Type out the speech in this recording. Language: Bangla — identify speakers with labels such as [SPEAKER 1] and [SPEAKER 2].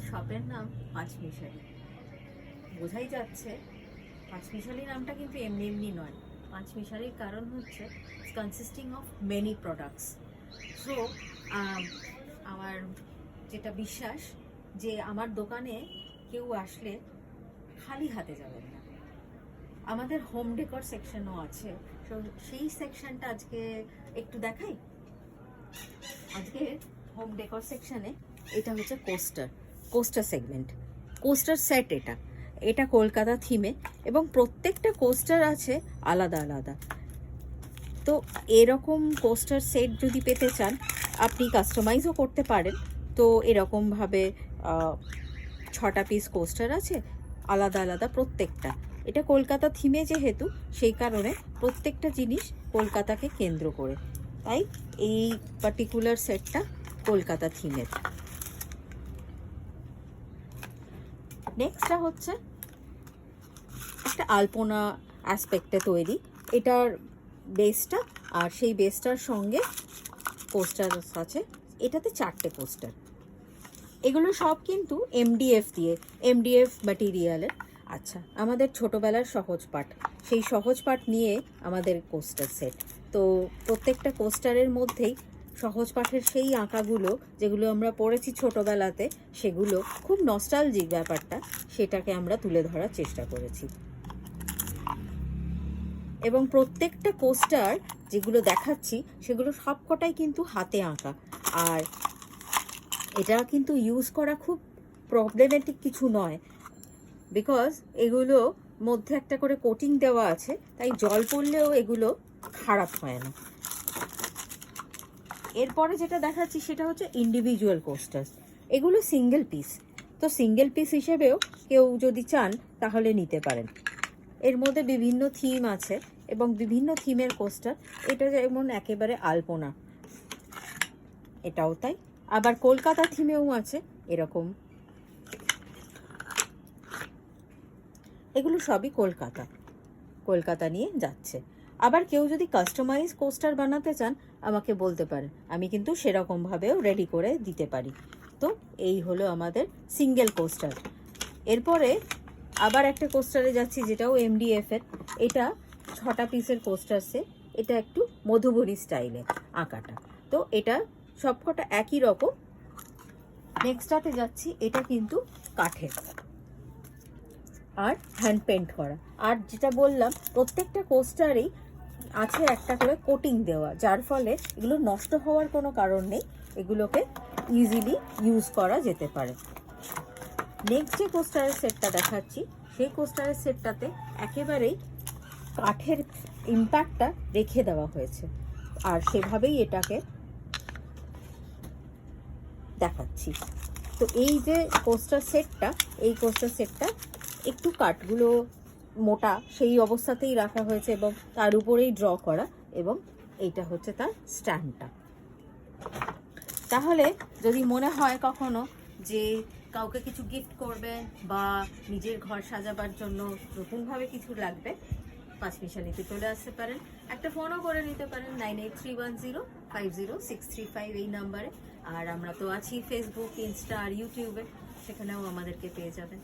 [SPEAKER 1] শপের নাম পাঁচমিশালি। বোঝাই যাচ্ছে পাঁচমিশালি নামটা কিন্তু এমনি এমনি নয়। পাঁচমিশালির কারণ হচ্ছে consisting of many products. So আমার যেটা বিশ্বাস যে আমার দোকানে কেউ আসলে খালি হাতে যাবেন না। আমাদের হোম ডেকর সেকশনও আছে, তো সেই সেকশনটা আজকে একটু দেখাই। আজকে হোম ডেকর সেকশনে এটা হচ্ছে কোস্টার সেগমেন্ট, কোস্টার সেট। এটা কলকাতা থিমে এবং প্রত্যেকটা কোস্টার আছে আলাদা আলাদা। তো এরকম কোস্টার সেট যদি পেতে চান আপনি কাস্টমাইজও করতে পারেন। তো এরকমভাবে 6টা পিস কোস্টার আছে আলাদা আলাদা প্রত্যেকটা। এটা কলকাতা থিমে যেহেতু, সেই কারণে প্রত্যেকটা জিনিস কলকাতাকে কেন্দ্র করে, তাই এই পার্টিকুলার সেটটা কলকাতা থিমের। নেক্সটটা হচ্ছে একটা আলপনা অ্যাসপেক্টে তৈরি। এটার বেসটা আর সেই বেসটার সঙ্গে পোস্টার আছে। এটাতে 4টে পোস্টার। এগুলো সব কিন্তু এমডিএফ ম্যাটেরিয়ালের। আচ্ছা, আমাদের ছোটোবেলার সহজ পাঠ, সেই সহজ পাঠ নিয়ে আমাদের কোস্টার সেট। তো প্রত্যেকটা কোস্টারের মধ্যেই সহজ পাঠের সেই আঁকাগুলো যেগুলো আমরা পড়েছি ছোটোবেলাতে, সেগুলো খুব নস্টালজিক ব্যাপারটা, সেটাকে আমরা তুলে ধরার চেষ্টা করেছি। এবং প্রত্যেকটা কোস্টার যেগুলো দেখাচ্ছি সেগুলো সবকটাই কিন্তু হাতে আঁকা। আর এটা কিন্তু ইউজ করা খুব প্রবলেমেটিক কিছু নয়, বিকজ এগুলো মধ্যে একটা করে কোটিং দেওয়া আছে, তাই জল পড়লেও এগুলো খারাপ হয় না। এরপরে যেটা দেখাচ্ছি সেটা হচ্ছে ইন্ডিভিজুয়াল কোস্টার। এগুলো সিঙ্গেল পিস, তো সিঙ্গেল পিস হিসেবেও কেউ যদি চান তাহলে নিতে পারেন। এর মধ্যে বিভিন্ন থিম আছে এবং বিভিন্ন থিমের কোস্টার। এটা যেমন একেবারে আলপনা, এটাও তাই। আবার কলকাতা থিমেও আছে এরকম। এগুলো সবই কলকাতা নিয়ে যাচ্ছে। আবার কেউ যদি কাস্টমাইজ কোস্টার বানাতে চান আমাকে বলতে পারেন, আমি কিন্তু সেরকমভাবেও রেডি করে দিতে পারি। তো এই হলো আমাদের সিঙ্গেল কোস্টার। এরপরে আবার একটা কোস্টারে যাচ্ছি যেটাও এমডিএফের। এটা 6টা পিসের কোস্টার সে। এটা একটু মধুবনী স্টাইলে আঁকাটা। তো এটা সবকটা একই রকম। নেক্সটটাতে যাচ্ছি, এটা কিন্তু কাঠের আর হ্যান্ড পেন্ট করা। আর যেটা বললাম, প্রত্যেকটা কোস্টারেই আছে একটা করে কোটিং দেওয়া, যার ফলে এগুলো নষ্ট হওয়ার কোনো কারণ নেই, এগুলোকে ইজিলি ইউজ করা যেতে পারে। নেক্সট যে কোস্টারের সেটটা দেখাচ্ছি, সেই কোস্টারের সেটটাতে একেবারেই কাঠের ইম্প্যাক্টটা রেখে দেওয়া হয়েছে, আর সেভাবেই এটাকে দেখাচ্ছি। তো এই যে কোস্টার সেটটা, এই কোস্টার সেটটা একটু কাঠগুলো মোটা, সেই অবস্থাতেই রাখা হয়েছে এবং তার উপরেই ড্র করা, এবং এইটা হচ্ছে তার স্ট্যান্ডটা। তাহলে যদি মনে হয় কখনো যে কাউকে কিছু গিফট করবেন বা নিজের ঘর সাজাবার জন্য নতুনভাবে কিছু লাগবে, পাঁচমিশালিতে চলে আসতে পারেন। একটা ফোনও করে নিতে পারেন 9831050635 এই নাম্বারে। আর আমরা তো আছি ফেসবুক, ইনস্টা আর ইউটিউবে, সেখানেও আমাদেরকে পেয়ে যাবেন।